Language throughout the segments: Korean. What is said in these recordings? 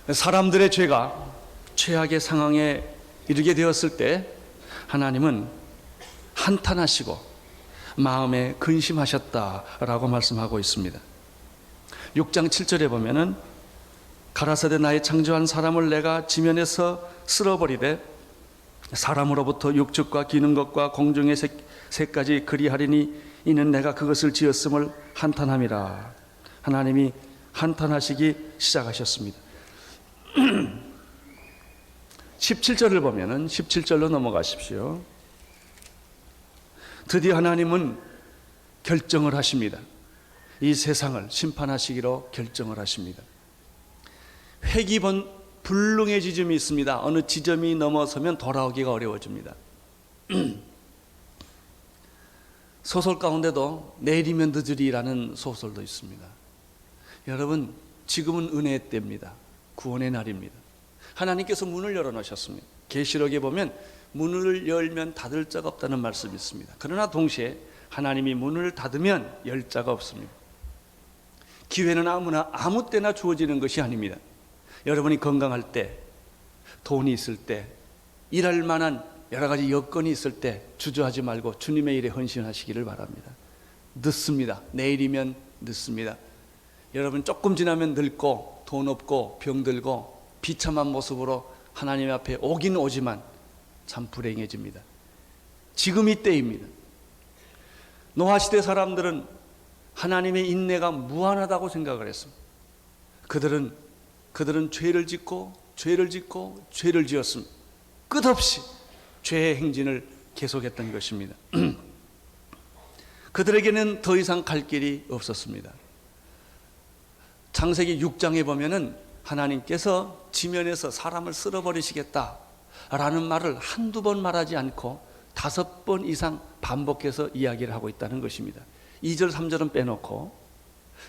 사람들의 죄가 최악의 상황에 이르게 되었을 때 하나님은 한탄하시고 마음에 근심하셨다라고 말씀하고 있습니다. 6장 7절에 보면은 가라사대 나의 창조한 사람을 내가 지면에서 쓸어버리되 사람으로부터 육축과 기는 것과 공중의 새까지 그리하리니 이는 내가 그것을 지었음을 한탄함이라. 하나님이 한탄하시기 시작하셨습니다. 17절을 보면은 17절로 넘어가십시오. 드디어 하나님은 결정을 하십니다. 이 세상을 심판하시기로 결정을 하십니다. 회귀불능의 지점이 있습니다. 어느 지점이 넘어서면 돌아오기가 어려워집니다. 소설 가운데도 내일이면 늦으리라는 소설도 있습니다. 여러분, 지금은 은혜의 때입니다. 구원의 날입니다. 하나님께서 문을 열어놓으셨습니다. 계시록에 보면 문을 열면 닫을 자가 없다는 말씀이 있습니다. 그러나 동시에 하나님이 문을 닫으면 열 자가 없습니다. 기회는 아무나 아무 때나 주어지는 것이 아닙니다. 여러분이 건강할 때, 돈이 있을 때, 일할 만한 여러 가지 여건이 있을 때 주저하지 말고 주님의 일에 헌신하시기를 바랍니다. 늦습니다. 내일이면 늦습니다. 여러분 조금 지나면 늙고 돈 없고 병들고 비참한 모습으로 하나님 앞에 오긴 오지만 참 불행해집니다. 지금 이때입니다. 노아시대 사람들은 하나님의 인내가 무한하다고 생각을 했습니다. 그들은 죄를 짓고 죄를 지었습니다. 끝없이 죄의 행진을 계속했던 것입니다. 그들에게는 더 이상 갈 길이 없었습니다. 창세기 6장에 보면은 하나님께서 지면에서 사람을 쓸어버리시겠다라는 말을 한두 번 말하지 않고 5번 이상 반복해서 이야기를 하고 있다는 것입니다. 2절, 3절은 빼놓고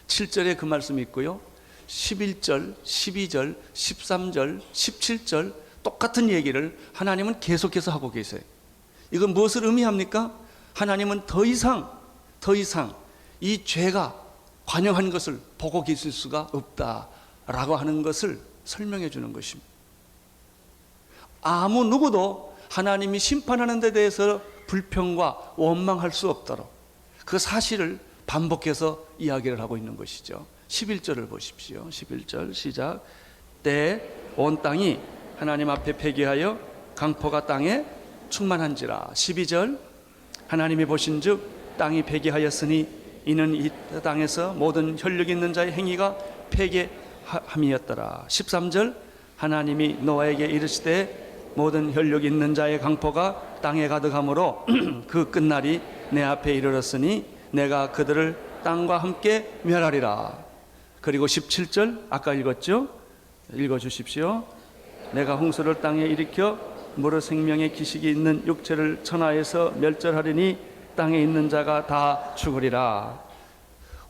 7절에 그 말씀이 있고요. 11절, 12절, 13절, 17절 똑같은 얘기를 하나님은 계속해서 하고 계세요. 이건 무엇을 의미합니까? 하나님은 더 이상 이 죄가 관영한 것을 보고 계실 수가 없다라고 하는 것을 설명해 주는 것입니다. 아무 누구도 하나님이 심판하는 데 대해서 불평과 원망할 수 없도록 그 사실을 반복해서 이야기를 하고 있는 것이죠. 11절을 보십시오. 11절 시작. 때에 온 땅이 하나님 앞에 회개하여 강포가 땅에 충만한지라. 12절 하나님이 보신즉 땅이 회개하였으니 이는 이 땅에서 모든 혈육 있는 자의 행위가 회개함이었더라. 13절 하나님이 노아에게 이르시되 모든 혈육 있는 자의 강포가 땅에 가득하므로 그 끝날이 내 앞에 이르렀으니 내가 그들을 땅과 함께 멸하리라. 그리고 17절 아까 읽었죠? 읽어주십시오. 내가 홍수를 땅에 일으켜 무릇 생명의 기식이 있는 육체를 천하에서 멸절하리니 땅에 있는 자가 다 죽으리라.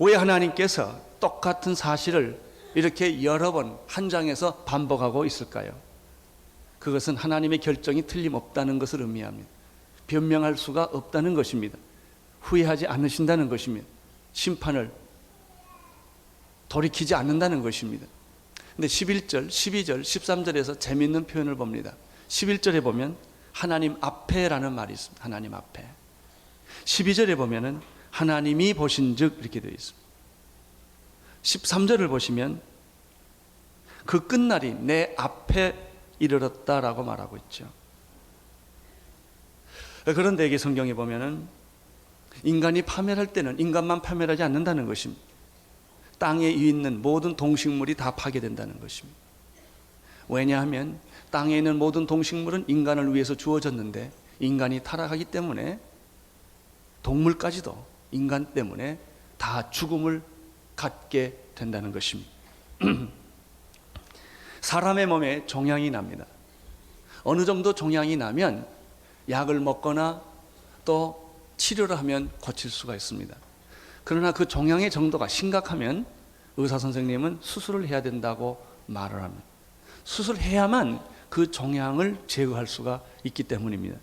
왜 하나님께서 똑같은 사실을 이렇게 여러 번 한 장에서 반복하고 있을까요? 그것은 하나님의 결정이 틀림없다는 것을 의미합니다. 변명할 수가 없다는 것입니다. 후회하지 않으신다는 것입니다. 심판을 돌이키지 않는다는 것입니다. 근데 11절, 12절, 13절에서 재미있는 표현을 봅니다. 11절에 보면 하나님 앞에라는 말이 있습니다. 하나님 앞에. 12절에 보면은 하나님이 보신즉 이렇게 되어 있습니다. 13절을 보시면 그 끝날이 내 앞에 이르렀다라고 말하고 있죠. 그런데 이게 성경에 보면은 인간이 파멸할 때는 인간만 파멸하지 않는다는 것입니다. 땅에 있는 모든 동식물이 다 파괴된다는 것입니다. 왜냐하면 땅에 있는 모든 동식물은 인간을 위해서 주어졌는데 인간이 타락하기 때문에 동물까지도 인간 때문에 다 죽음을 갖게 된다는 것입니다. 사람의 몸에 종양이 납니다. 어느 정도 종양이 나면 약을 먹거나 또 치료를 하면 고칠 수가 있습니다. 그러나 그 종양의 정도가 심각하면 의사 선생님은 수술을 해야 된다고 말을 합니다. 수술해야만 그 종양을 제거할 수가 있기 때문입니다.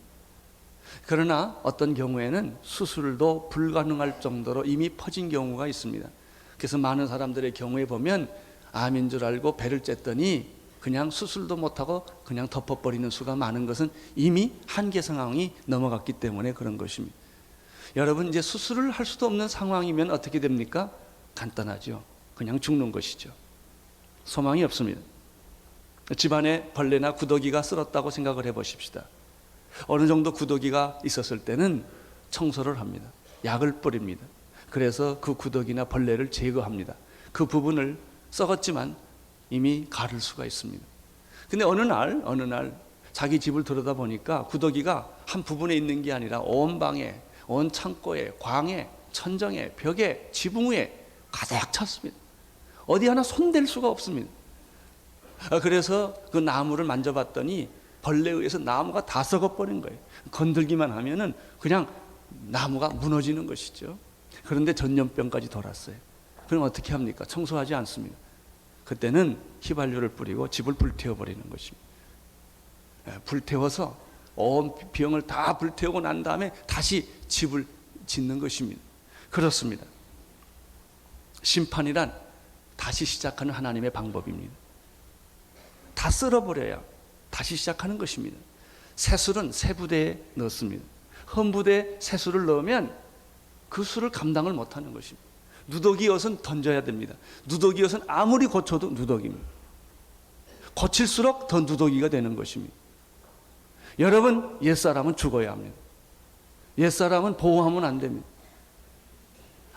그러나 어떤 경우에는 수술도 불가능할 정도로 이미 퍼진 경우가 있습니다. 그래서 많은 사람들의 경우에 보면 암인 줄 알고 배를 쬐더니 그냥 수술도 못하고 그냥 덮어버리는 수가 많은 것은 이미 한계 상황이 넘어갔기 때문에 그런 것입니다. 여러분, 이제 수술을 할 수도 없는 상황이면 어떻게 됩니까? 간단하죠. 그냥 죽는 것이죠. 소망이 없습니다. 집안에 벌레나 구더기가 쓸었다고 생각을 해보십시다. 어느 정도 구더기가 있었을 때는 청소를 합니다. 약을 뿌립니다. 그래서 그 구더기나 벌레를 제거합니다. 그 부분을 썩었지만 이미 가를 수가 있습니다. 근데 어느 날 자기 집을 들여다보니까 구더기가 한 부분에 있는 게 아니라 온 방에, 온 창고에, 광에, 천정에, 벽에, 지붕 위에 가득 찼습니다. 어디 하나 손댈 수가 없습니다. 그래서 그 나무를 만져봤더니 벌레에 의해서 나무가 다 썩어버린 거예요. 건들기만 하면은 그냥 나무가 무너지는 것이죠. 그런데 전염병까지 돌았어요. 그럼 어떻게 합니까? 청소하지 않습니다. 그때는 휘발유를 뿌리고 집을 불태워버리는 것입니다. 불태워서 온 병을 다 불태우고 난 다음에 다시 집을 짓는 것입니다. 그렇습니다. 심판이란 다시 시작하는 하나님의 방법입니다. 다 쓸어버려야 다시 시작하는 것입니다. 새술은 새 부대에 넣습니다. 헌 부대에 새술을 넣으면 그 술을 감당을 못하는 것입니다. 누더기엿은 던져야 됩니다. 누더기엿은 아무리 고쳐도 누더기입니다. 고칠수록 더 누더기가 되는 것입니다. 여러분, 옛사람은 죽어야 합니다. 옛사람은 보호하면 안 됩니다.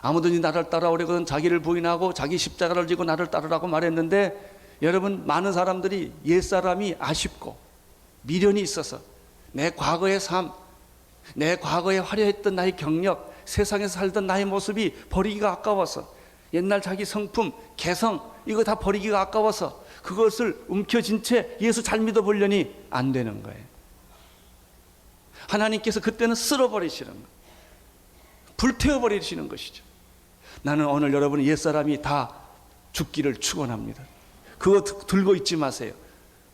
아무든지 나를 따라오려거든 자기를 부인하고 자기 십자가를 지고 나를 따르라고 말했는데, 여러분, 많은 사람들이 옛사람이 아쉽고 미련이 있어서 내 과거의 삶, 내 과거에 화려했던 나의 경력, 세상에서 살던 나의 모습이 버리기가 아까워서, 옛날 자기 성품, 개성, 이거 다 버리기가 아까워서 그것을 움켜쥔 채 예수 잘 믿어보려니 안 되는 거예요. 하나님께서 그때는 쓸어버리시는 거예요. 불태워버리시는 것이죠. 나는 오늘 여러분 옛사람이 다 죽기를 축원합니다. 그거 들고 있지 마세요.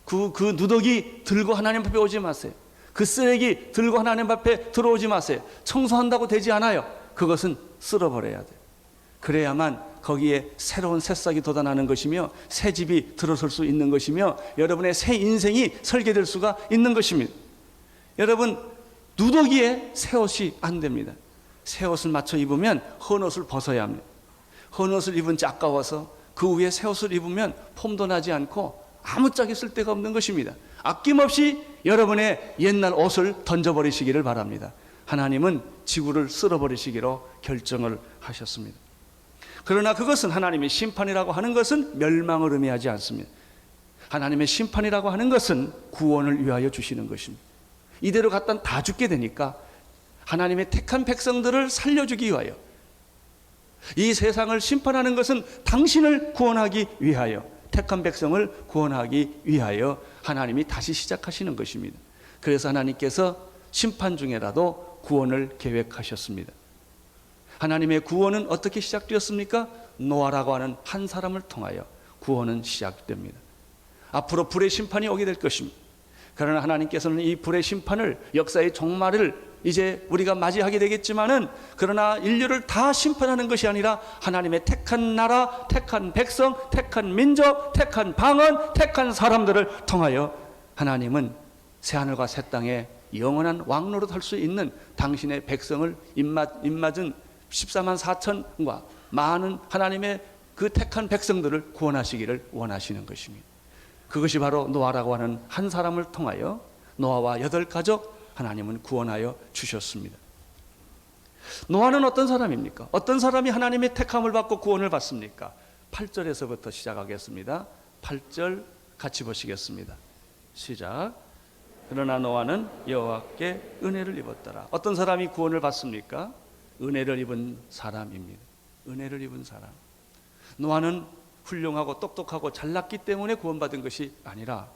그 누더기 들고 하나님 앞에 오지 마세요. 그 쓰레기 들고 하나님 앞에 들어오지 마세요. 청소한다고 되지 않아요. 그것은 쓸어버려야 돼요. 그래야만 거기에 새로운 새싹이 돋아나는 것이며 새 집이 들어설 수 있는 것이며 여러분의 새 인생이 설계될 수가 있는 것입니다. 여러분, 누더기에 새 옷이 안 됩니다. 새 옷을 맞춰 입으면 헌 옷을 벗어야 합니다. 헌 옷을 입은 지 아까워서 그 위에 새 옷을 입으면 폼도 나지 않고 아무짝에 쓸 데가 없는 것입니다. 아낌없이 여러분의 옛날 옷을 던져버리시기를 바랍니다. 하나님은 지구를 쓸어버리시기로 결정을 하셨습니다. 그러나 그것은 하나님의 심판이라고 하는 것은 멸망을 의미하지 않습니다. 하나님의 심판이라고 하는 것은 구원을 위하여 주시는 것입니다. 이대로 갖다 다 죽게 되니까 하나님의 택한 백성들을 살려주기 위하여, 이 세상을 심판하는 것은 당신을 구원하기 위하여, 택한 백성을 구원하기 위하여 하나님이 다시 시작하시는 것입니다. 그래서 하나님께서 심판 중에라도 구원을 계획하셨습니다. 하나님의 구원은 어떻게 시작되었습니까? 노아라고 하는 한 사람을 통하여 구원은 시작됩니다. 앞으로 불의 심판이 오게 될 것입니다. 그러나 하나님께서는 이 불의 심판을, 역사의 종말을 이제 우리가 맞이하게 되겠지만은, 그러나 인류를 다 심판하는 것이 아니라 하나님의 택한 나라, 택한 백성, 택한 민족, 택한 방언, 택한 사람들을 통하여 하나님은 새하늘과 새 땅에 영원한 왕노릇 할 수 있는 당신의 백성을 입맞은 14만 4천과 많은 하나님의 그 택한 백성들을 구원하시기를 원하시는 것입니다. 그것이 바로 노아라고 하는 한 사람을 통하여 노아와 8가족 하나님은 구원하여 주셨습니다. 노아는 어떤 사람입니까? 어떤 사람이 하나님의 택함을 받고 구원을 받습니까? 8절에서부터 시작하겠습니다. 8절 같이 보시겠습니다. 시작. 그러나 노아는 여호와께 은혜를 입었더라. 어떤 사람이 구원을 받습니까? 은혜를 입은 사람입니다. 은혜를 입은 사람. 노아는 훌륭하고 똑똑하고 잘났기 때문에 구원받은 것이 아니라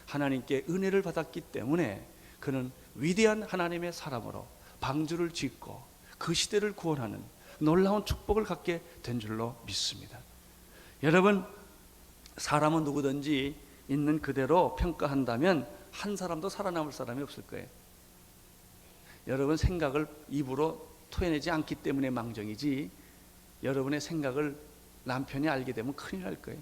하나님께 은혜를 받았기 때문에 그는 위대한 하나님의 사람으로 방주를 짓고 그 시대를 구원하는 놀라운 축복을 갖게 된 줄로 믿습니다. 여러분, 사람은 누구든지 있는 그대로 평가한다면 한 사람도 살아남을 사람이 없을 거예요. 여러분 생각을 입으로 토해내지 않기 때문에 망정이지, 여러분의 생각을 남편이 알게 되면 큰일 날 거예요.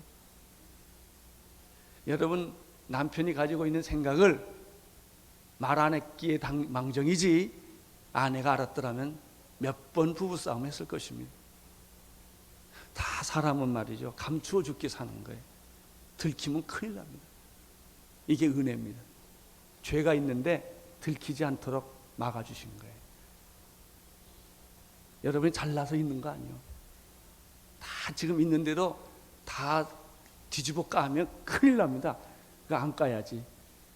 여러분 남편이 가지고 있는 생각을 말 안 했기에 망정이지, 아내가 알았더라면 몇 번 부부싸움 했을 것입니다. 다 사람은 말이죠, 감추어 죽게 사는 거예요. 들키면 큰일 납니다. 이게 은혜입니다. 죄가 있는데 들키지 않도록 막아주신 거예요. 여러분이 잘나서 있는 거 아니에요. 다 지금 있는데도 다 뒤집어 까면 큰일 납니다. 그거 안 까야지.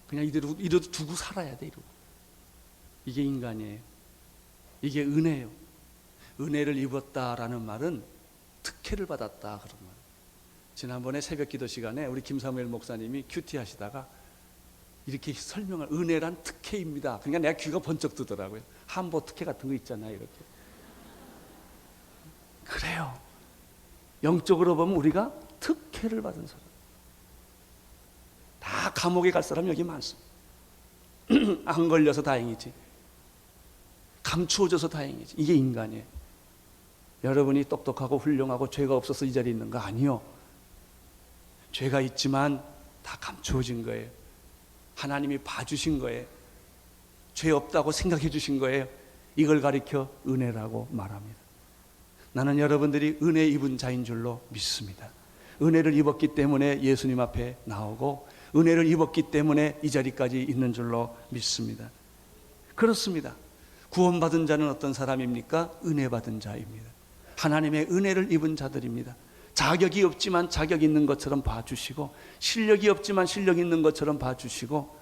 그냥 이대로 두고 살아야 돼. 이러고. 이게 인간이에요. 이게 은혜예요. 은혜를 입었다라는 말은 특혜를 받았다, 그런 말. 지난번에 새벽 기도 시간에 우리 김사무엘 목사님이 큐티 하시다가 이렇게 설명을, 은혜란 특혜입니다. 그러니까 내가 귀가 번쩍 뜨더라고요. 한보 특혜 같은 거 있잖아요, 이렇게. 그래요. 영적으로 보면 우리가 특혜를 받은 사람. 다 감옥에 갈 사람 여기 많습니다. 안 걸려서 다행이지. 감추어져서 다행이지. 이게 인간이에요. 여러분이 똑똑하고 훌륭하고 죄가 없어서 이 자리에 있는 거 아니요. 죄가 있지만 다 감추어진 거예요. 하나님이 봐주신 거예요. 죄 없다고 생각해 주신 거예요. 이걸 가리켜 은혜라고 말합니다. 나는 여러분들이 은혜 입은 자인 줄로 믿습니다. 은혜를 입었기 때문에 예수님 앞에 나오고, 은혜를 입었기 때문에 이 자리까지 있는 줄로 믿습니다. 그렇습니다. 구원받은 자는 어떤 사람입니까? 은혜 받은 자입니다. 하나님의 은혜를 입은 자들입니다. 자격이 없지만 자격 있는 것처럼 봐주시고, 실력이 없지만 실력 있는 것처럼 봐주시고,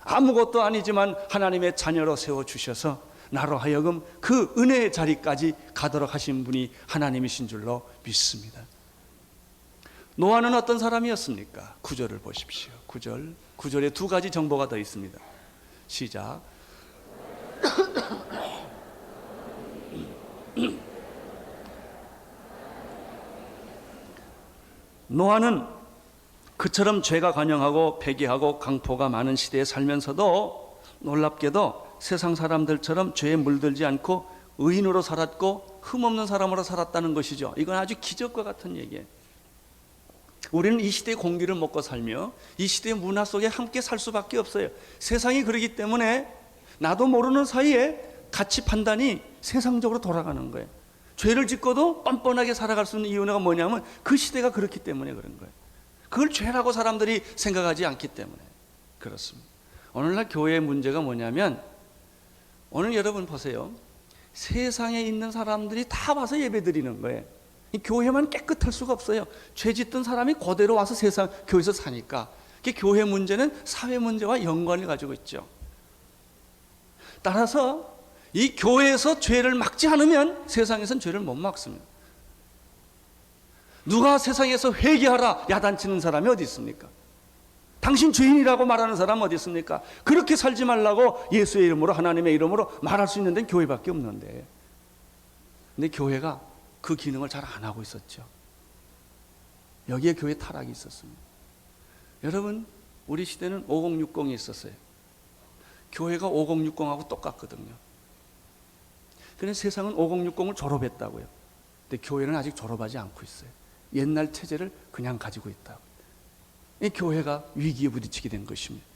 아무것도 아니지만 하나님의 자녀로 세워주셔서 나로 하여금 그 은혜의 자리까지 가도록 하신 분이 하나님이신 줄로 믿습니다. 노아는 어떤 사람이었습니까? 9절을 보십시오. 9절에 두 가지 정보가 더 있습니다. 시작. 노아는 그처럼 죄가 관영하고 패기하고 강포가 많은 시대에 살면서도 놀랍게도 세상 사람들처럼 죄에 물들지 않고 의인으로 살았고 흠없는 사람으로 살았다는 것이죠. 이건 아주 기적과 같은 얘기예요. 우리는 이 시대의 공기를 먹고 살며 이 시대의 문화 속에 함께 살 수밖에 없어요. 세상이 그러기 때문에 나도 모르는 사이에 가치 판단이 세상적으로 돌아가는 거예요. 죄를 짓고도 뻔뻔하게 살아갈 수 있는 이유가 뭐냐면 그 시대가 그렇기 때문에 그런 거예요. 그걸 죄라고 사람들이 생각하지 않기 때문에 그렇습니다. 오늘날 교회의 문제가 뭐냐면, 오늘 여러분 보세요. 세상에 있는 사람들이 다 와서 예배 드리는 거예요. 이 교회만 깨끗할 수가 없어요. 죄 짓던 사람이 그대로 와서 세상 교회에서 사니까. 교회 문제는 사회 문제와 연관을 가지고 있죠. 따라서 이 교회에서 죄를 막지 않으면 세상에선 죄를 못 막습니다. 누가 세상에서 회개하라 야단치는 사람이 어디 있습니까? 당신 죄인이라고 말하는 사람 어디 있습니까? 그렇게 살지 말라고 예수의 이름으로, 하나님의 이름으로 말할 수 있는 데는 교회밖에 없는데, 근데 교회가 그 기능을 잘 안 하고 있었죠. 여기에 교회 타락이 있었습니다. 여러분, 우리 시대는 5060이 있었어요. 교회가 5060하고 똑같거든요. 그런데 세상은 5060을 졸업했다고요. 근데 교회는 아직 졸업하지 않고 있어요. 옛날 체제를 그냥 가지고 있다고. 이 교회가 위기에 부딪히게 된 것입니다.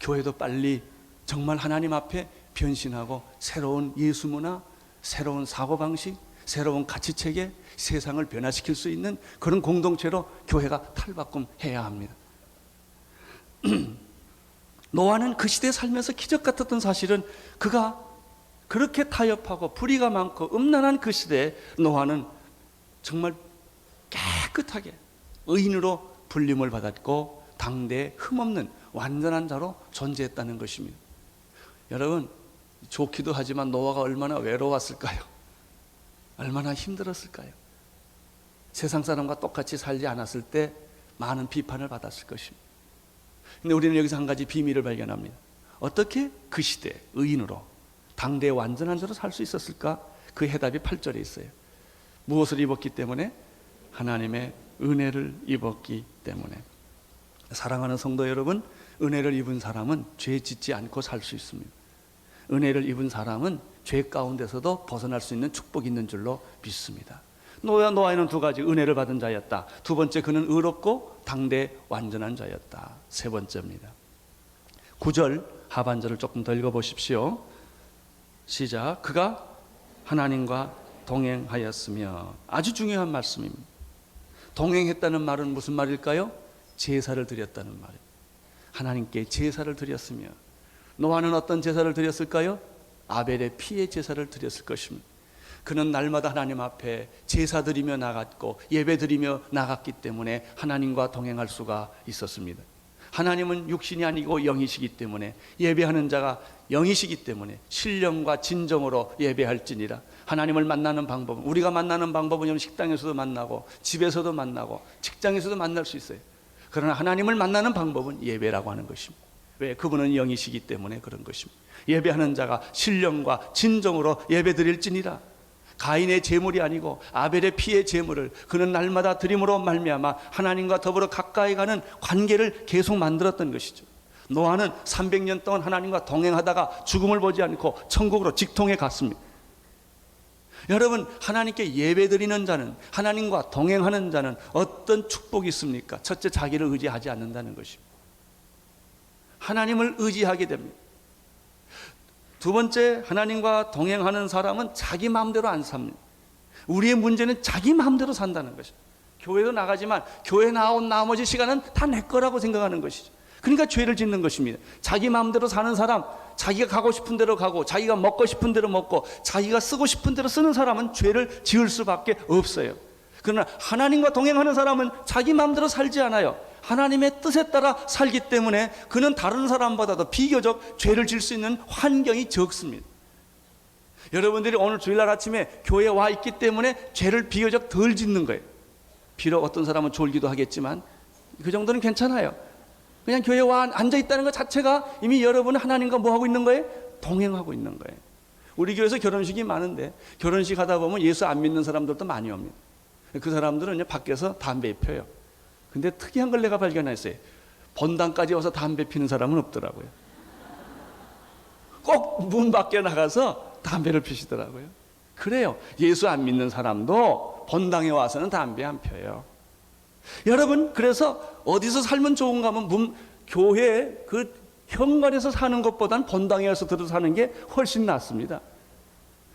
교회도 빨리 정말 하나님 앞에 변신하고 새로운 예수 문화, 새로운 사고방식, 새로운 가치체계, 세상을 변화시킬 수 있는 그런 공동체로 교회가 탈바꿈해야 합니다. 노아는 그 시대에 살면서 기적 같았던 사실은, 그가 그렇게 타협하고 불의가 많고 음란한 그 시대에 노아는 정말 깨끗하게 의인으로 불림을 받았고 당대에 흠없는 완전한 자로 존재했다는 것입니다. 여러분, 좋기도 하지만 노아가 얼마나 외로웠을까요? 얼마나 힘들었을까요? 세상 사람과 똑같이 살지 않았을 때 많은 비판을 받았을 것입니다. 근데 우리는 여기서 한 가지 비밀을 발견합니다. 어떻게 그 시대 의인으로 당대의 완전한 자로 살 수 있었을까? 그 해답이 8절에 있어요. 무엇을 입었기 때문에? 하나님의 은혜를 입었기 때문에. 사랑하는 성도 여러분, 은혜를 입은 사람은 죄 짓지 않고 살 수 있습니다. 은혜를 입은 사람은 죄 가운데서도 벗어날 수 있는 축복이 있는 줄로 믿습니다. 노아에는 두 가지, 은혜를 받은 자였다. 두 번째, 그는 의롭고 당대 완전한 자였다. 세 번째입니다. 9절 하반절을 조금 더 읽어보십시오. 시작. 그가 하나님과 동행하였으며. 아주 중요한 말씀입니다. 동행했다는 말은 무슨 말일까요? 제사를 드렸다는 말이에요. 하나님께 제사를 드렸으며. 노아는 어떤 제사를 드렸을까요? 아벨의 피의 제사를 드렸을 것입니다. 그는 날마다 하나님 앞에 제사 드리며 나갔고 예배 드리며 나갔기 때문에 하나님과 동행할 수가 있었습니다. 하나님은 육신이 아니고 영이시기 때문에, 예배하는 자가 영이시기 때문에 신령과 진정으로 예배할지니라. 하나님을 만나는 방법은, 우리가 만나는 방법은 식당에서도 만나고 집에서도 만나고 직장에서도 만날 수 있어요. 그러나 하나님을 만나는 방법은 예배라고 하는 것입니다. 왜? 그분은 영이시기 때문에 그런 것입니다. 예배하는 자가 신령과 진정으로 예배 드릴지니라. 가인의 제물이 아니고 아벨의 피의 제물을 그는 날마다 드림으로 말미암아 하나님과 더불어 가까이 가는 관계를 계속 만들었던 것이죠. 노아는 300년 동안 하나님과 동행하다가 죽음을 보지 않고 천국으로 직통해 갔습니다. 여러분, 하나님께 예배드리는 자는, 하나님과 동행하는 자는 어떤 축복이 있습니까? 첫째, 자기를 의지하지 않는다는 것입니다. 하나님을 의지하게 됩니다. 두 번째, 하나님과 동행하는 사람은 자기 마음대로 안 삽니다. 우리의 문제는 자기 마음대로 산다는 것입니다. 교회도 나가지만 교회 나온 나머지 시간은 다 내 거라고 생각하는 것이죠. 그러니까 죄를 짓는 것입니다. 자기 마음대로 사는 사람, 자기가 가고 싶은 대로 가고 자기가 먹고 싶은 대로 먹고 자기가 쓰고 싶은 대로 쓰는 사람은 죄를 지을 수밖에 없어요. 그러나 하나님과 동행하는 사람은 자기 마음대로 살지 않아요. 하나님의 뜻에 따라 살기 때문에 그는 다른 사람보다도 비교적 죄를 질 수 있는 환경이 적습니다. 여러분들이 오늘 주일날 아침에 교회에 와 있기 때문에 죄를 비교적 덜 짓는 거예요. 비록 어떤 사람은 졸기도 하겠지만 그 정도는 괜찮아요. 그냥 교회에 와 앉아 있다는 것 자체가 이미 여러분은 하나님과 뭐 하고 있는 거예요? 동행하고 있는 거예요. 우리 교회에서 결혼식이 많은데 결혼식 하다 보면 예수 안 믿는 사람들도 많이 옵니다. 그 사람들은 밖에서 담배 피워요. 근데 특이한 걸 내가 발견했어요. 본당까지 와서 담배 피는 사람은 없더라고요. 꼭 문 밖에 나가서 담배를 피시더라고요. 그래요. 예수 안 믿는 사람도 본당에 와서는 담배 안 펴요. 여러분, 그래서 어디서 살면 좋은가 하면 교회 그 현관에서 사는 것보다는 본당에 와서 들어 사는 게 훨씬 낫습니다.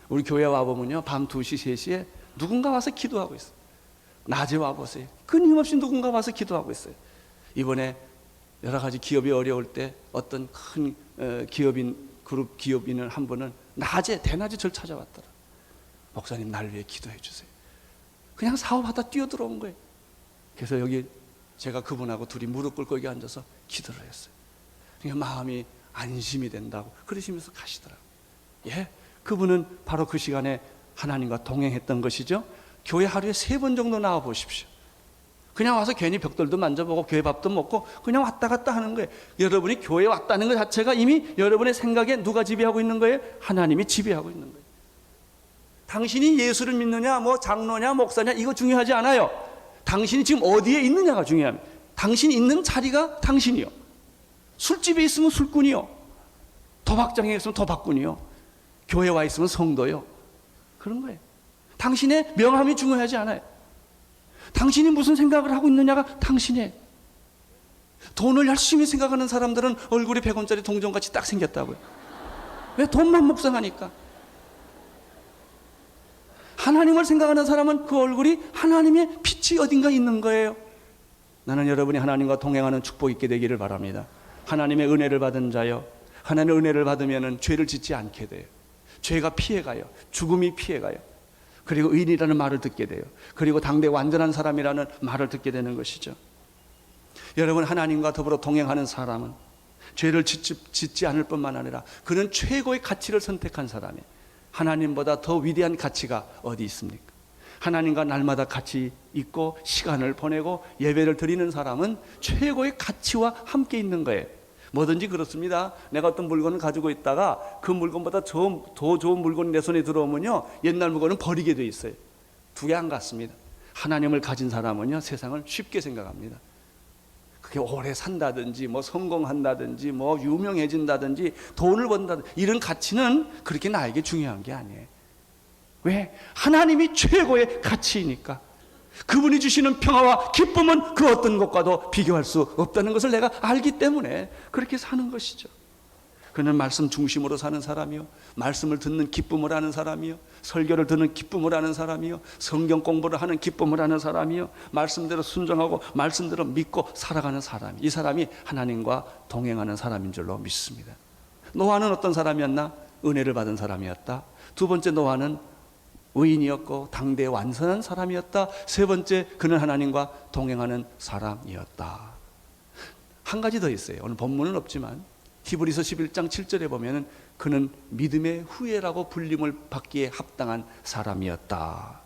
우리 교회 와보면요, 밤 2시, 3시에 누군가 와서 기도하고 있어요. 낮에 와보세요. 끊임없이 누군가 와서 기도하고 있어요. 이번에 여러 가지 기업이 어려울 때 어떤 큰 그룹 기업인을 한 분은 대낮에 저를 찾아왔더라. 목사님, 날 위해 기도해 주세요. 그냥 사업하다 뛰어들어온 거예요. 그래서 여기 제가 그분하고 둘이 무릎 꿇고 여기 앉아서 기도를 했어요. 그러니까 마음이 안심이 된다고 그러시면서 가시더라고요. 예, 그분은 바로 그 시간에 하나님과 동행했던 것이죠. 교회 하루에 3번 정도 나와 보십시오. 그냥 와서 괜히 벽돌도 만져보고 교회 밥도 먹고 그냥 왔다 갔다 하는 거예요. 여러분이 교회에 왔다는 것 자체가 이미 여러분의 생각에 누가 지배하고 있는 거예요? 하나님이 지배하고 있는 거예요. 당신이 예수를 믿느냐, 뭐 장로냐, 목사냐, 이거 중요하지 않아요. 당신이 지금 어디에 있느냐가 중요합니다. 당신이 있는 자리가 당신이요. 술집에 있으면 술꾼이요. 도박장에 있으면 도박꾼이요. 교회에 와 있으면 성도요. 그런 거예요. 당신의 명함이 중요하지 않아요. 당신이 무슨 생각을 하고 있느냐가 당신의. 돈을 열심히 생각하는 사람들은 얼굴이 100원짜리 동전같이 딱 생겼다고요. 왜? 돈만 묵상하니까. 하나님을 생각하는 사람은 그 얼굴이 하나님의 빛이 어딘가 있는 거예요. 나는 여러분이 하나님과 동행하는 축복이 있게 되기를 바랍니다. 하나님의 은혜를 받은 자요, 하나님의 은혜를 받으면 죄를 짓지 않게 돼요. 죄가 피해가요. 죽음이 피해가요. 그리고 의인이라는 말을 듣게 돼요. 그리고 당대 완전한 사람이라는 말을 듣게 되는 것이죠. 여러분, 하나님과 더불어 동행하는 사람은 죄를 짓지 않을 뿐만 아니라 그는 최고의 가치를 선택한 사람이에요. 하나님보다 더 위대한 가치가 어디 있습니까? 하나님과 날마다 같이 있고 시간을 보내고 예배를 드리는 사람은 최고의 가치와 함께 있는 거예요. 뭐든지 그렇습니다. 내가 어떤 물건을 가지고 있다가 그 물건보다 더 좋은 물건이 내 손에 들어오면요, 옛날 물건은 버리게 돼 있어요. 두 개 안 같습니다. 하나님을 가진 사람은요, 세상을 쉽게 생각합니다. 그게 오래 산다든지 뭐 성공한다든지 뭐 유명해진다든지 돈을 번다든지 이런 가치는 그렇게 나에게 중요한 게 아니에요. 왜? 하나님이 최고의 가치이니까. 그분이 주시는 평화와 기쁨은 그 어떤 것과도 비교할 수 없다는 것을 내가 알기 때문에 그렇게 사는 것이죠. 그는 말씀 중심으로 사는 사람이요, 말씀을 듣는 기쁨을 하는 사람이요, 설교를 듣는 기쁨을 하는 사람이요, 성경 공부를 하는 기쁨을 하는 사람이요, 말씀대로 순종하고 말씀대로 믿고 살아가는 사람, 이 사람이 하나님과 동행하는 사람인 줄로 믿습니다. 노아는 어떤 사람이었나? 은혜를 받은 사람이었다. 두 번째, 노아는 의인이었고 당대에 완선한 사람이었다. 세 번째, 그는 하나님과 동행하는 사람이었다. 한 가지 더 있어요. 오늘 본문은 없지만 히브리서 11장 7절에 보면 그는 믿음의 후예라고 불림을 받기에 합당한 사람이었다.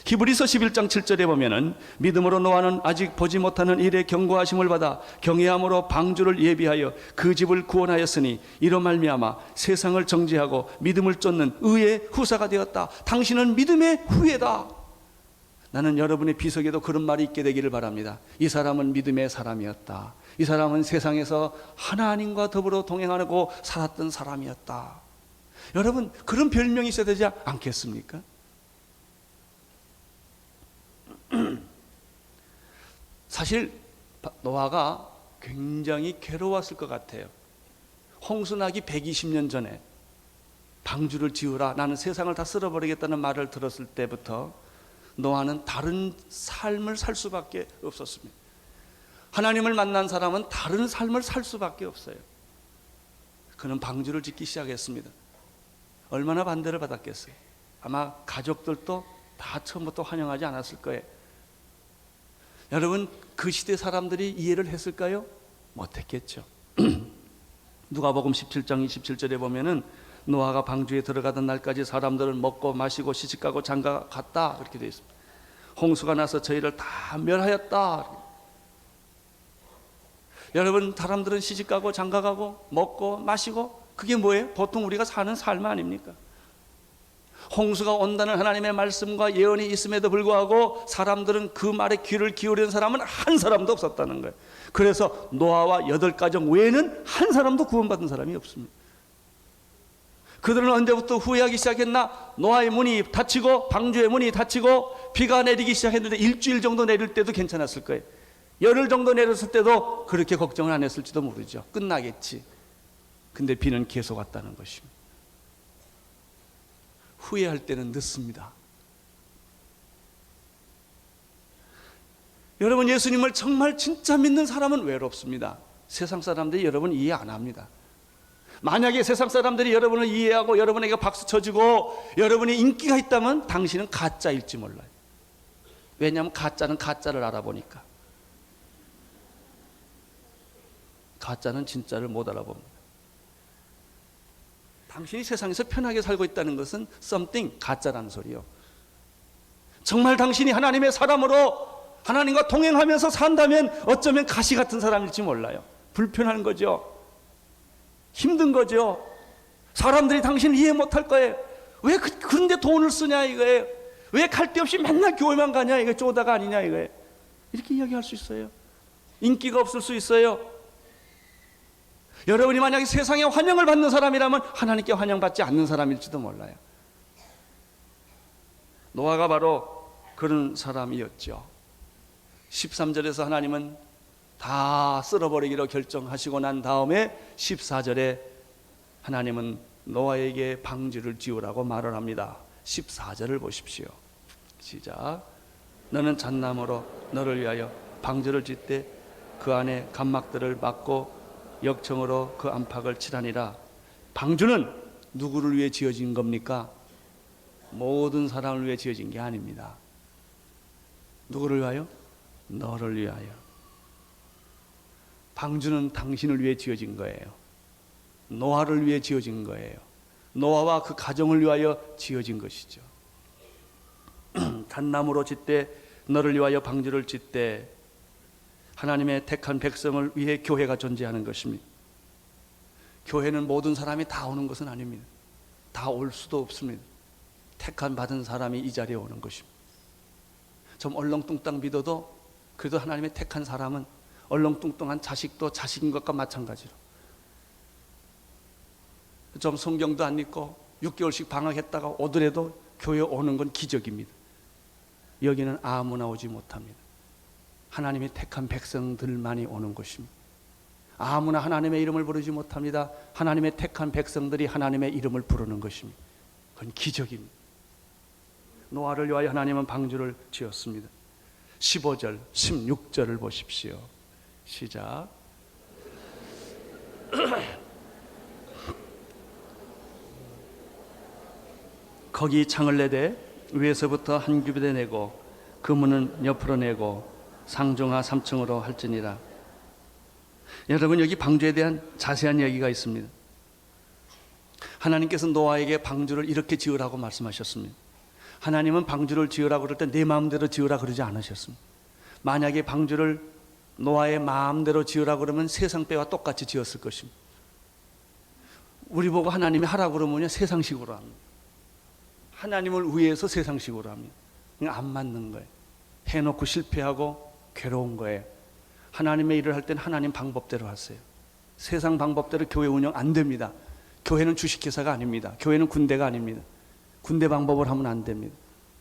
히브리서 11장 7절에 보면 믿음으로 노아는 아직 보지 못하는 일에 경고하심을 받아 경외함으로 방주를 예비하여 그 집을 구원하였으니 이로 말미암아 세상을 정죄하고 믿음을 쫓는 의의 후사가 되었다. 당신은 믿음의 후예다. 나는 여러분의 비석에도 그런 말이 있게 되기를 바랍니다. 이 사람은 믿음의 사람이었다. 이 사람은 세상에서 하나님과 더불어 동행하고 살았던 사람이었다. 여러분, 그런 별명이 있어야 되지 않겠습니까? 사실 노아가 굉장히 괴로웠을 것 같아요. 홍수나기 120년 전에 방주를 지으라, 나는 세상을 다 쓸어버리겠다는 말을 들었을 때부터 노아는 다른 삶을 살 수밖에 없었습니다. 하나님을 만난 사람은 다른 삶을 살 수밖에 없어요. 그는 방주를 짓기 시작했습니다. 얼마나 반대를 받았겠어요. 아마 가족들도 다 처음부터 환영하지 않았을 거예요. 여러분, 그 시대 사람들이 이해를 했을까요? 못했겠죠. 누가복음 17장 27절에 보면은 노아가 방주에 들어가던 날까지 사람들은 먹고 마시고 시집가고 장가갔다, 그렇게 되어 있습니다. 홍수가 나서 저희를 다 멸하였다. 여러분, 사람들은 시집가고 장가가고 먹고 마시고, 그게 뭐예요? 보통 우리가 사는 삶 아닙니까? 홍수가 온다는 하나님의 말씀과 예언이 있음에도 불구하고 사람들은 그 말에 귀를 기울이는 사람은 한 사람도 없었다는 거예요. 그래서 노아와 8가정 외에는 한 사람도 구원받은 사람이 없습니다. 그들은 언제부터 후회하기 시작했나? 노아의 문이 닫히고 방주의 문이 닫히고 비가 내리기 시작했는데 일주일 정도 내릴 때도 괜찮았을 거예요. 열흘 정도 내렸을 때도 그렇게 걱정을 안 했을지도 모르죠. 끝나겠지. 근데 비는 계속 왔다는 것입니다. 후회할 때는 늦습니다. 여러분, 예수님을 정말 진짜 믿는 사람은 외롭습니다. 세상 사람들이 여러분 이해 안 합니다. 만약에 세상 사람들이 여러분을 이해하고 여러분에게 박수 쳐주고 여러분이 인기가 있다면 당신은 가짜일지 몰라요. 왜냐하면 가짜는 가짜를 알아보니까. 가짜는 진짜를 못 알아봅니다. 당신이 세상에서 편하게 살고 있다는 것은 something, 가짜라는 소리요. 정말 당신이 하나님의 사람으로 하나님과 동행하면서 산다면 어쩌면 가시 같은 사람일지 몰라요. 불편한 거죠. 힘든 거죠. 사람들이 당신을 이해 못할 거예요. 왜 그런데 돈을 쓰냐 이거예요. 왜 갈 데 없이 맨날 교회만 가냐, 이거 쪼다가 아니냐 이거예요. 이렇게 이야기할 수 있어요. 인기가 없을 수 있어요. 여러분이 만약에 세상에 환영을 받는 사람이라면 하나님께 환영받지 않는 사람일지도 몰라요. 노아가 바로 그런 사람이었죠. 13절에서 하나님은 다 쓸어버리기로 결정하시고 난 다음에 14절에 하나님은 노아에게 방주를 지으라고 말을 합니다. 14절을 보십시오. 시작. 너는 잣나무로 너를 위하여 방주를 짓되 그 안에 간막들을 막고 역청으로 그 안팎을 칠하니라. 방주는 누구를 위해 지어진 겁니까? 모든 사람을 위해 지어진 게 아닙니다. 누구를 위하여? 너를 위하여. 방주는 당신을 위해 지어진 거예요. 노아를 위해 지어진 거예요. 노아와 그 가정을 위하여 지어진 것이죠. 잣나무로 짓되 너를 위하여 방주를 짓되, 하나님의 택한 백성을 위해 교회가 존재하는 것입니다. 교회는 모든 사람이 다 오는 것은 아닙니다. 다 올 수도 없습니다. 택한 받은 사람이 이 자리에 오는 것입니다. 좀 얼렁뚱땅 믿어도 그래도 하나님의 택한 사람은 얼렁뚱땅한 자식도 자식인 것과 마찬가지로, 좀 성경도 안 읽고 6개월씩 방학했다가 오더라도 교회 오는 건 기적입니다. 여기는 아무나 오지 못합니다. 하나님이 택한 백성들만이 오는 곳입니다. 아무나 하나님의 이름을 부르지 못합니다. 하나님의 택한 백성들이 하나님의 이름을 부르는 것입니다. 그건 기적입니다. 노아를 위하여 하나님은 방주를 지었습니다. 15절, 16절을 보십시오. 시작. 거기 창을 내되 위에서부터 한 규빗에 내고 그 문은 옆으로 내고 상중하 3층으로 할지니라. 여러분, 여기 방주에 대한 자세한 이야기가 있습니다. 하나님께서 노아에게 방주를 이렇게 지으라고 말씀하셨습니다. 하나님은 방주를 지으라고 그럴 때 내 마음대로 지으라 그러지 않으셨습니다. 만약에 방주를 노아의 마음대로 지으라고 그러면 세상 때와 똑같이 지었을 것입니다. 우리 보고 하나님이 하라고 그러면 세상식으로 합니다. 하나님을 위해서 세상식으로 합니다. 안 맞는 거예요. 해놓고 실패하고 괴로운 거예요. 하나님의 일을 할 때는 하나님 방법대로 하세요. 세상 방법대로 교회 운영 안 됩니다. 교회는 주식회사가 아닙니다. 교회는 군대가 아닙니다. 군대 방법을 하면 안 됩니다.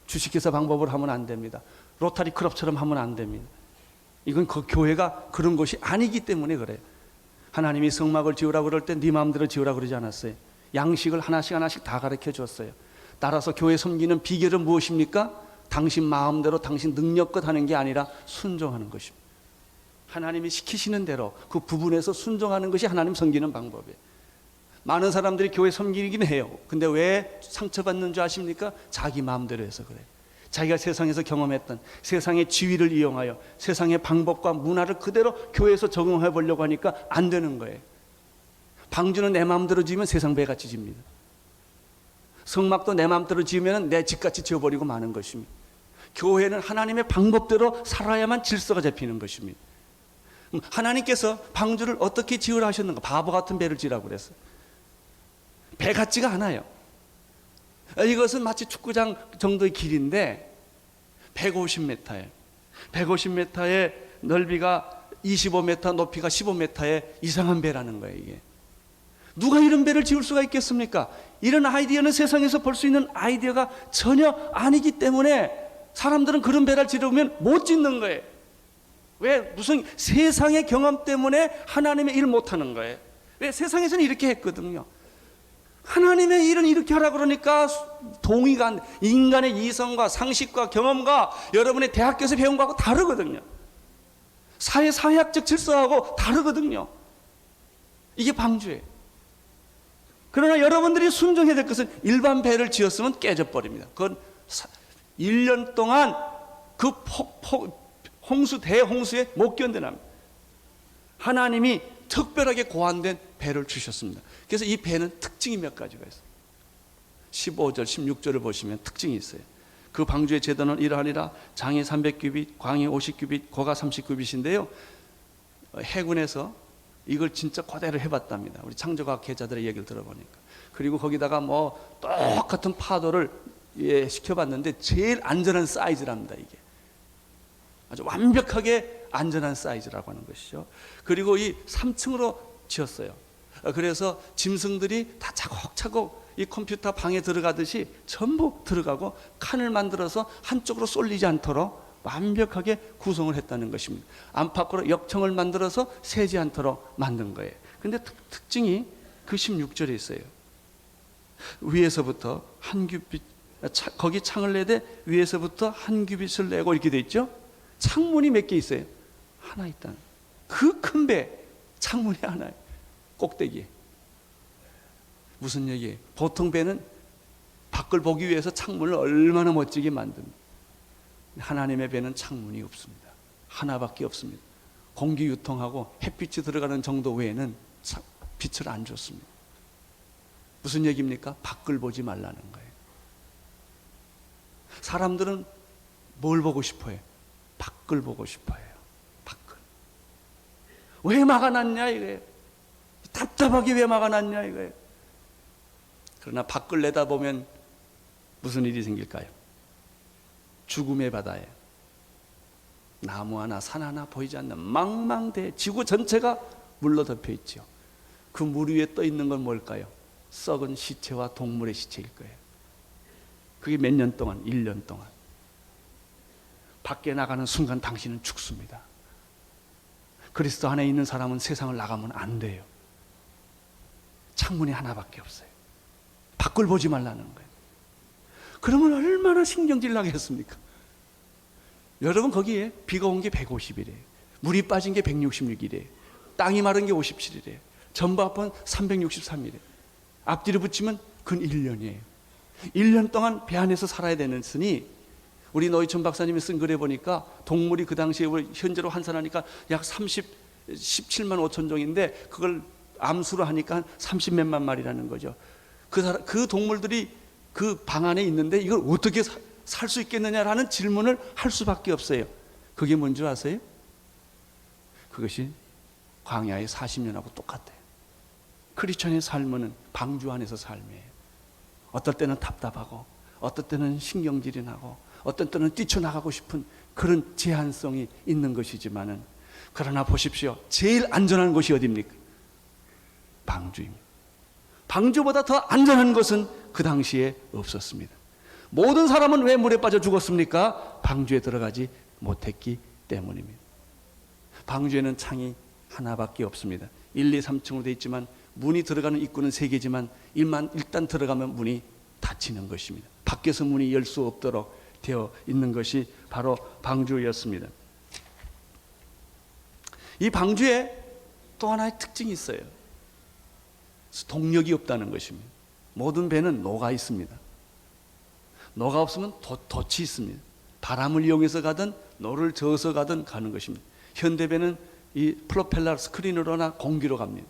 주식회사 방법을 하면 안 됩니다. 로타리 클럽처럼 하면 안 됩니다. 이건 그 교회가 그런 것이 아니기 때문에 그래요. 하나님이 성막을 지으라고 그럴 때 네 마음대로 지으라고 그러지 않았어요. 양식을 하나씩 하나씩 다 가르쳐 줬어요. 따라서 교회 섬기는 비결은 무엇입니까? 당신 마음대로 당신 능력껏 하는 게 아니라 순종하는 것입니다. 하나님이 시키시는 대로 그 부분에서 순종하는 것이 하나님 섬기는 방법이에요. 많은 사람들이 교회 섬기긴 해요. 근데 왜 상처받는 줄 아십니까? 자기 마음대로 해서 그래요. 자기가 세상에서 경험했던 세상의 지위를 이용하여 세상의 방법과 문화를 그대로 교회에서 적용해 보려고 하니까 안 되는 거예요. 방주는 내 마음대로 지으면 세상 배같이 집니다. 성막도 내 마음대로 지으면 내 집같이 지어버리고 마는 것입니다. 교회는 하나님의 방법대로 살아야만 질서가 잡히는 것입니다. 하나님께서 방주를 어떻게 지으라 하셨는가? 바보 같은 배를 지으라고 그랬어요. 배 같지가 않아요. 이것은 마치 축구장 정도의 길인데 150m예요. 150m의 넓이가 25m, 높이가 15m의 이상한 배라는 거예요. 이게 누가 이런 배를 지을 수가 있겠습니까? 이런 아이디어는 세상에서 볼 수 있는 아이디어가 전혀 아니기 때문에 사람들은 그런 배를 지으면 못 짓는 거예요. 왜? 무슨 세상의 경험 때문에 하나님의 일을 못하는 거예요. 왜? 세상에서는 이렇게 했거든요. 하나님의 일은 이렇게 하라 그러니까 동의가 안 돼. 인간의 이성과 상식과 경험과 여러분의 대학교에서 배운 거하고 다르거든요. 사회학적 질서하고 다르거든요. 이게 방주예요. 그러나 여러분들이 순종해야 될 것은 일반 배를 지었으면 깨져버립니다. 그건 1년 동안 그 홍수, 대홍수에 못 견뎌납니다. 하나님이 특별하게 고안된 배를 주셨습니다. 그래서 이 배는 특징이 몇 가지가 있어요. 15절, 16절을 보시면 특징이 있어요. 그 방주의 제도는 이러하니라. 장이 300규빗, 광이 50규빗, 고가 30규빗인데요. 해군에서 이걸 진짜 그대로 해봤답니다. 우리 창조과학 계자들의 얘기를 들어보니까. 그리고 거기다가 뭐 똑같은 파도를 시켜봤는데 제일 안전한 사이즈랍니다. 이게 아주 완벽하게 안전한 사이즈라고 하는 것이죠. 그리고 이 3층으로 지었어요. 그래서 짐승들이 다 차곡차곡 이 컴퓨터 방에 들어가듯이 전부 들어가고 칸을 만들어서 한쪽으로 쏠리지 않도록 완벽하게 구성을 했다는 것입니다. 안팎으로 역청을 만들어서 새지 않도록 만든 거예요. 근데 특징이 그 16절에 있어요. 위에서부터 한 규빗, 거기 창을 내되 위에서부터 한 규빗을 내고 이렇게 돼 있죠. 창문이 몇 개 있어요? 하나 있다는. 그 큰 배 창문이 하나예요. 꼭대기에. 무슨 얘기예요? 보통 배는 밖을 보기 위해서 창문을 얼마나 멋지게 만듭니다. 하나님의 배는 창문이 없습니다. 하나밖에 없습니다. 공기 유통하고 햇빛이 들어가는 정도 외에는 빛을 안 줬습니다. 무슨 얘기입니까? 밖을 보지 말라는 거예요. 사람들은 뭘 보고 싶어요? 밖을 보고 싶어요. 밖을. 왜 막아놨냐 이거예요. 답답하게 왜 막아놨냐 이거예요. 그러나 밖을 내다보면 무슨 일이 생길까요? 죽음의 바다에 나무 하나 산 하나 보이지 않는 망망대해 지구 전체가 물로 덮여 있죠. 그 물 위에 떠 있는 건 뭘까요? 썩은 시체와 동물의 시체일 거예요. 그게 몇 년 동안? 1년 동안. 밖에 나가는 순간 당신은 죽습니다. 그리스도 안에 있는 사람은 세상을 나가면 안 돼요. 창문이 하나밖에 없어요. 밖을 보지 말라는 거예요. 그러면 얼마나 신경질 나겠습니까? 여러분, 거기에 비가 온 게 150일이에요. 물이 빠진 게 166일이에요. 땅이 마른 게 57일이에요. 전부합은 363일이에요. 앞뒤로 붙이면 근 1년이에요. 1년 동안 배 안에서 살아야 되는으니 우리 노희천 박사님이 쓴 글에 보니까 동물이 그 당시에 현재로 환산하니까 약 17만 5천 종인데 그걸 암수로 하니까 한 30몇만 마리라는 거죠. 그 동물들이 그 방 안에 있는데 이걸 어떻게 살 수 있겠느냐라는 질문을 할 수밖에 없어요. 그게 뭔지 아세요? 그것이 광야의 40년하고 똑같아요. 크리스천의 삶은 방주 안에서 삶이에요. 어떨 때는 답답하고 어떨 때는 신경질이 나고 어떤 때는 뛰쳐나가고 싶은 그런 제한성이 있는 것이지만은, 그러나 보십시오. 제일 안전한 곳이 어디입니까? 방주입니다. 방주보다 더 안전한 것은 그 당시에 없었습니다. 모든 사람은 왜 물에 빠져 죽었습니까? 방주에 들어가지 못했기 때문입니다. 방주에는 창이 하나밖에 없습니다. 1, 2, 3층으로 되어 있지만 문이 들어가는 입구는 3개지만 일단 들어가면 문이 닫히는 것입니다. 밖에서 문이 열 수 없도록 되어 있는 것이 바로 방주였습니다. 이 방주에 또 하나의 특징이 있어요. 동력이 없다는 것입니다. 모든 배는 노가 있습니다. 노가 없으면 돛이 있습니다. 바람을 이용해서 가든 노를 저어서 가든 가는 것입니다. 현대배는 이 프로펠러 스크린으로나 공기로 갑니다.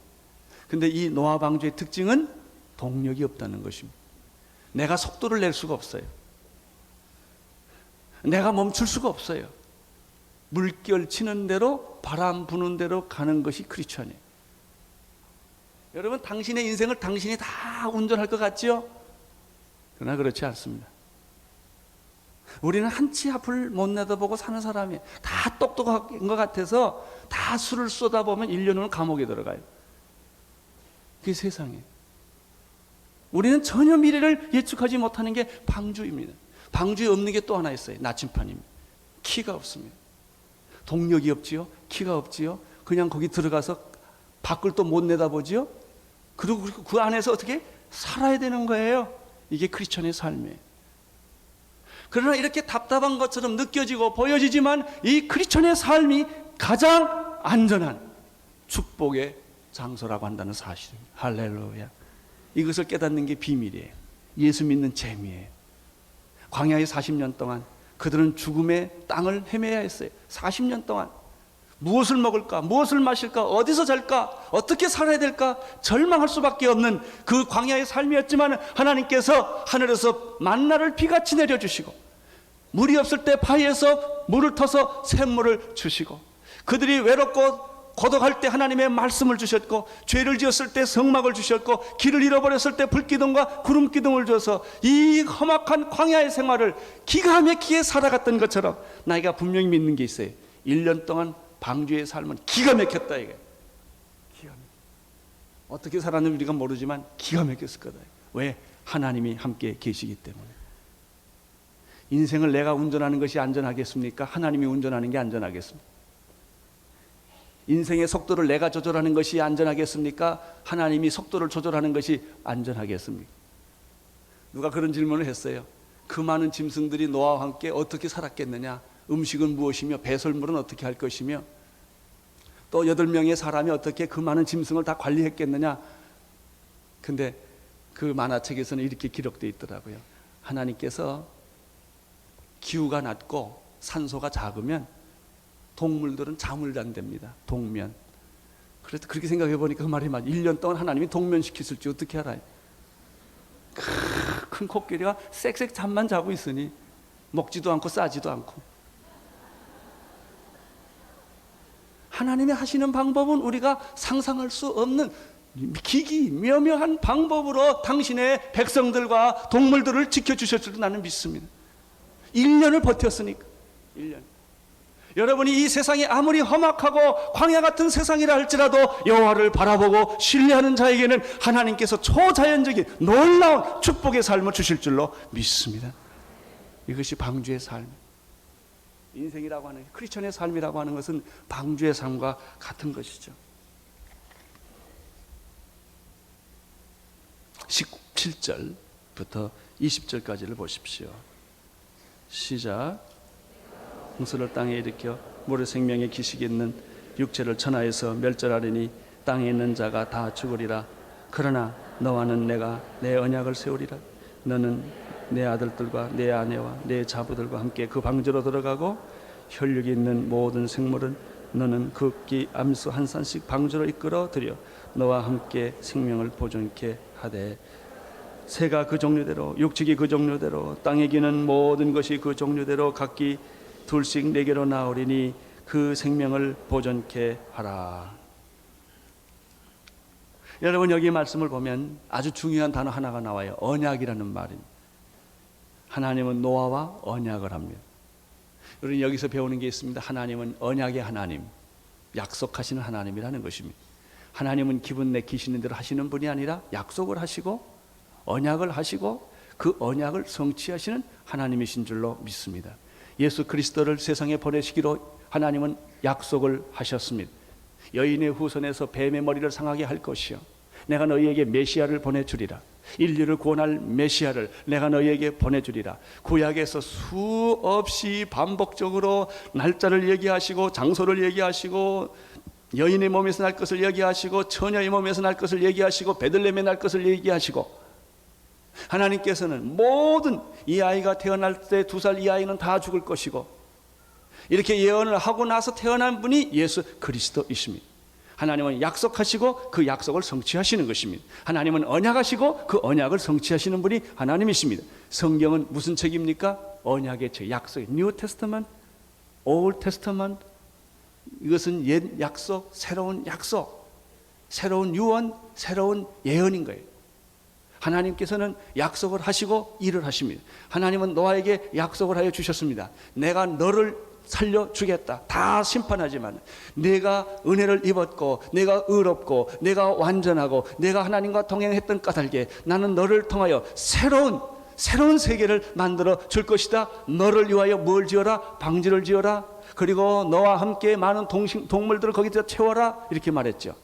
근데 이 노아 방주의 특징은 동력이 없다는 것입니다. 내가 속도를 낼 수가 없어요. 내가 멈출 수가 없어요. 물결 치는 대로 바람 부는 대로 가는 것이 크리스천이에요. 여러분, 당신의 인생을 당신이 다 운전할 것 같지요? 그러나 그렇지 않습니다. 우리는 한치 앞을 못 내다보고 사는 사람이에요. 다 똑똑한 것 같아서 다 술을 쏟아보면 1년 후는 감옥에 들어가요. 그게 세상이에요. 우리는 전혀 미래를 예측하지 못하는 게 방주입니다. 방주에 없는 게 또 하나 있어요. 나침판입니다. 키가 없습니다. 동력이 없지요. 키가 없지요. 그냥 거기 들어가서 밖을 또 못 내다보지요. 그리고 그 안에서 어떻게 살아야 되는 거예요. 이게 크리스천의 삶이에요. 그러나 이렇게 답답한 것처럼 느껴지고 보여지지만 이 크리스천의 삶이 가장 안전한 축복의 장소라고 한다는 사실입니다. 할렐루야. 이것을 깨닫는 게 비밀이에요. 예수 믿는 재미예요. 광야의 40년 동안 그들은 죽음의 땅을 헤매야 했어요. 40년 동안 무엇을 먹을까, 무엇을 마실까, 어디서 잘까, 어떻게 살아야 될까 절망할 수밖에 없는 그 광야의 삶이었지만 하나님께서 하늘에서 만나를 비같이 내려주시고 물이 없을 때 바위에서 물을 터서 샘물을 주시고, 그들이 외롭고 고독할 때 하나님의 말씀을 주셨고, 죄를 지었을 때 성막을 주셨고, 길을 잃어버렸을 때 불기둥과 구름기둥을 줘서 이 험악한 광야의 생활을 기가 막히게 살아갔던 것처럼 나이가 분명히 믿는 게 있어요. 1년 동안 방주의 삶은 기가 막혔다 이게. 기가 막혔다. 어떻게 살았는지 우리가 모르지만 기가 막혔을 거다. 왜? 하나님이 함께 계시기 때문에. 인생을 내가 운전하는 것이 안전하겠습니까? 하나님이 운전하는 게 안전하겠습니까? 인생의 속도를 내가 조절하는 것이 안전하겠습니까? 하나님이 속도를 조절하는 것이 안전하겠습니까? 누가 그런 질문을 했어요. 그 많은 짐승들이 노아와 함께 어떻게 살았겠느냐? 음식은 무엇이며 배설물은 어떻게 할 것이며 또 8명의 사람이 어떻게 그 많은 짐승을 다 관리했겠느냐? 근데 그 만화책에서는 이렇게 기록되어 있더라고요. 하나님께서 기후가 낮고 산소가 작으면 동물들은 잠을 잔답니다. 동면. 그래서 그렇게 생각해 보니까 그 말이 맞아요. 1년 동안 하나님이 동면시켰을지 어떻게 알아요? 큰 코끼리가 쌕쌕 잠만 자고 있으니 먹지도 않고 싸지도 않고. 하나님이 하시는 방법은 우리가 상상할 수 없는 기기묘묘한 방법으로 당신의 백성들과 동물들을 지켜주셨을 줄 나는 믿습니다. 1년을 버텼으니까. 1년. 여러분이 이 세상이 아무리 험악하고 광야 같은 세상이라 할지라도 여호와를 바라보고 신뢰하는 자에게는 하나님께서 초자연적인 놀라운 축복의 삶을 주실 줄로 믿습니다. 이것이 방주의 삶. 인생이라고 하는, 크리스천의 삶이라고 하는 것은 방주의 삶과 같은 것이죠. 17절부터 20절까지를 보십시오. 시작. 홍수를 땅에 일으켜 물의 생명의 기식이 있는 육체를 천하에서 멸절하리니 땅에 있는 자가 다 죽으리라. 그러나 너와는 내가 내 언약을 세우리라. 너는 내 아들들과 내 아내와 내 자부들과 함께 그 방주로 들어가고 혈육이 있는 모든 생물은 너는 극기 암수 한 산씩 방주로 이끌어 들여 너와 함께 생명을 보존케 하되, 새가 그 종류대로 육축이 그 종류대로 땅에 기는 모든 것이 그 종류대로 각기 둘씩 내게로 나오리니 그 생명을 보존케 하라. 여러분, 여기 말씀을 보면 아주 중요한 단어 하나가 나와요. 언약이라는 말입니다. 하나님은 노아와 언약을 합니다. 우리는 여기서 배우는 게 있습니다. 하나님은 언약의 하나님, 약속하시는 하나님이라는 것입니다. 하나님은 기분 내키시는 대로 하시는 분이 아니라 약속을 하시고 언약을 하시고 그 언약을 성취하시는 하나님이신 줄로 믿습니다. 예수 그리스도를 세상에 보내시기로 하나님은 약속을 하셨습니다. 여인의 후손에서 뱀의 머리를 상하게 할 것이요, 내가 너희에게 메시아를 보내주리라. 인류를 구원할 메시아를 내가 너희에게 보내주리라. 구약에서 수없이 반복적으로 날짜를 얘기하시고 장소를 얘기하시고 여인의 몸에서 날 것을 얘기하시고 처녀의 몸에서 날 것을 얘기하시고 베들레헴에 날 것을 얘기하시고, 하나님께서는 모든 이 아이가 태어날 때 2살 이 아이는 다 죽을 것이고, 이렇게 예언을 하고 나서 태어난 분이 예수 그리스도이십니다. 하나님은 약속하시고 그 약속을 성취하시는 것입니다. 하나님은 언약하시고 그 언약을 성취하시는 분이 하나님이십니다. 성경은 무슨 책입니까? 언약의 책, 약속. New Testament, Old Testament. 이것은 옛 약속, 새로운 약속, 새로운 유언, 새로운 예언인 거예요. 하나님께서는 약속을 하시고 일을 하십니다. 하나님은 노아에게 약속을 하여 주셨습니다. 내가 너를 살려주겠다. 다 심판하지만 내가 은혜를 입었고 내가 의롭고 내가 완전하고 내가 하나님과 동행했던 까닭에 나는 너를 통하여 새로운 세계를 만들어 줄 것이다. 너를 위하여 뭘 지어라? 방주를 지어라. 그리고 너와 함께 많은 동물들을 거기다 채워라. 이렇게 말했죠.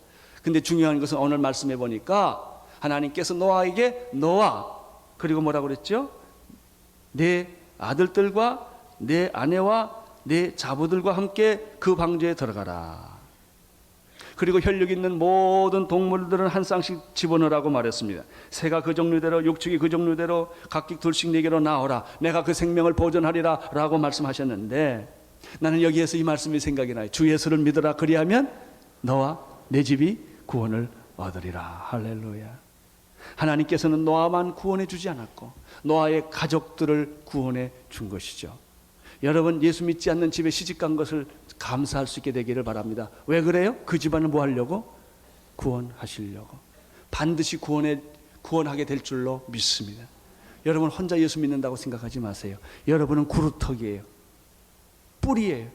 근데 중요한 것은 오늘 말씀해 보니까 하나님께서 노아에게 너와 그리고 뭐라고 그랬죠? 내 아들들과 내 아내와 내 자부들과 함께 그 방주에 들어가라. 그리고 혈육 있는 모든 동물들은 한 쌍씩 집어넣으라고 말했습니다. 새가 그 종류대로 육축이 그 종류대로 각기 둘씩 내게로 나오라. 내가 그 생명을 보존하리라 라고 말씀하셨는데, 나는 여기에서 이 말씀이 생각이 나요. 주 예수를 믿으라. 그리하면 너와 내 집이 구원을 얻으리라. 할렐루야. 하나님께서는 노아만 구원해 주지 않았고 노아의 가족들을 구원해 준 것이죠. 여러분, 예수 믿지 않는 집에 시집간 것을 감사할 수 있게 되기를 바랍니다. 왜 그래요? 그 집안을 뭐 하려고? 구원하시려고. 반드시 구원하게 될 줄로 믿습니다. 여러분, 혼자 예수 믿는다고 생각하지 마세요. 여러분은 구루터기예요. 뿌리예요.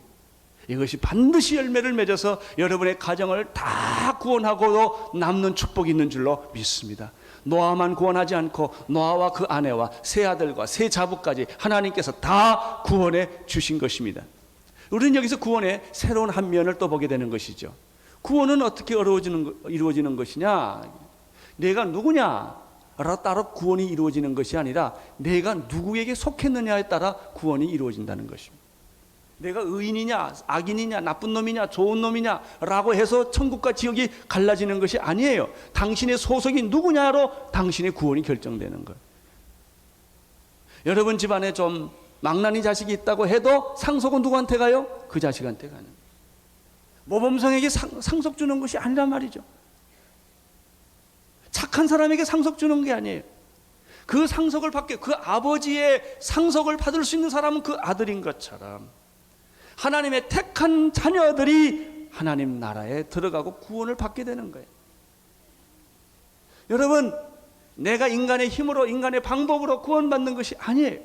이것이 반드시 열매를 맺어서 여러분의 가정을 다 구원하고도 남는 축복이 있는 줄로 믿습니다. 노아만 구원하지 않고 노아와 그 아내와 세 아들과 세 자부까지 하나님께서 다 구원해 주신 것입니다. 우리는 여기서 구원의 새로운 한 면을 또 보게 되는 것이죠. 구원은 어떻게 이루어지는 것이냐? 내가 누구냐? 따라 구원이 이루어지는 것이 아니라 내가 누구에게 속했느냐에 따라 구원이 이루어진다는 것입니다. 내가 의인이냐 악인이냐 나쁜 놈이냐 좋은 놈이냐 라고 해서 천국과 지옥이 갈라지는 것이 아니에요. 당신의 소속이 누구냐로 당신의 구원이 결정되는 거예요. 여러분 집안에 좀 망나니 자식이 있다고 해도 상속은 누구한테 가요? 그 자식한테 가는 거예요. 모범생에게 상속 주는 것이 아니란 말이죠. 착한 사람에게 상속 주는 게 아니에요. 그 상속을 받게, 그 아버지의 상속을 받을 수 있는 사람은 그 아들인 것처럼 하나님의 택한 자녀들이 하나님 나라에 들어가고 구원을 받게 되는 거예요. 여러분, 내가 인간의 힘으로 인간의 방법으로 구원받는 것이 아니에요.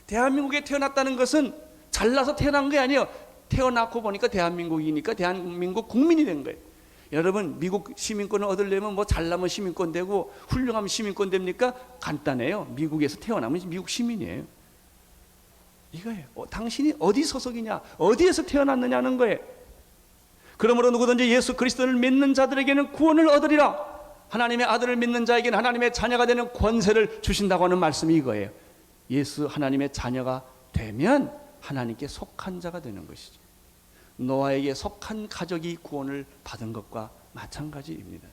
대한민국에 태어났다는 것은 잘나서 태어난 게 아니에요. 태어났고 보니까 대한민국이니까 대한민국 국민이 된 거예요. 여러분, 미국 시민권을 얻으려면 뭐 잘나면 시민권 되고 훌륭하면 시민권 됩니까? 간단해요. 미국에서 태어나면 미국 시민이에요. 이거예요. 당신이 어디 소속이냐, 어디에서 태어났느냐는 거예요. 그러므로 누구든지 예수 그리스도를 믿는 자들에게는 구원을 얻으리라. 하나님의 아들을 믿는 자에게는 하나님의 자녀가 되는 권세를 주신다고 하는 말씀이 이거예요. 예수 하나님의 자녀가 되면 하나님께 속한 자가 되는 것이죠. 노아에게 속한 가족이 구원을 받은 것과 마찬가지입니다.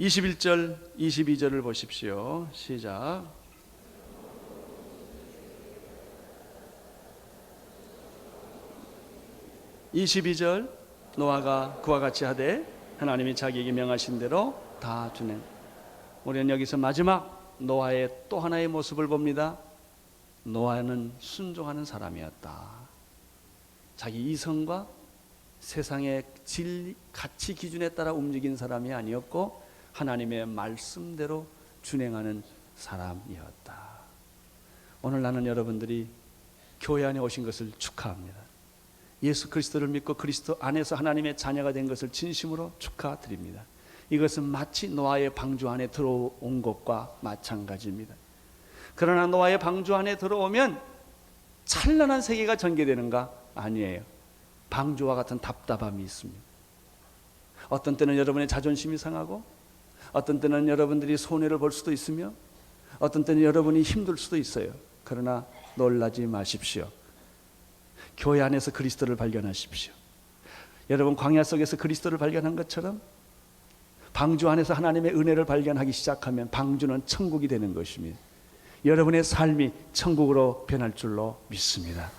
21절, 22절을 보십시오. 시작. (22절) 노아가 그와 같이 하되 하나님이 자기에게 명하신 대로 다 주네. 우리는 여기서 마지막 노아의 또 하나의 모습을 봅니다. 노아는 순종하는 사람이었다. 자기 이성과 세상의 가치 기준에 따라 움직인 사람이 아니었고 하나님의 말씀대로 준행하는 사람이었다. 오늘 나는 여러분들이 교회 안에 오신 것을 축하합니다. 예수 그리스도를 믿고 그리스도 안에서 하나님의 자녀가 된 것을 진심으로 축하드립니다. 이것은 마치 노아의 방주 안에 들어온 것과 마찬가지입니다. 그러나 노아의 방주 안에 들어오면 찬란한 세계가 전개되는가? 아니에요. 방주와 같은 답답함이 있습니다. 어떤 때는 여러분의 자존심이 상하고, 어떤 때는 여러분들이 손해를 볼 수도 있으며, 어떤 때는 여러분이 힘들 수도 있어요. 그러나 놀라지 마십시오. 교회 안에서 그리스도를 발견하십시오. 여러분 광야 속에서 그리스도를 발견한 것처럼 방주 안에서 하나님의 은혜를 발견하기 시작하면 방주는 천국이 되는 것입니다. 여러분의 삶이 천국으로 변할 줄로 믿습니다.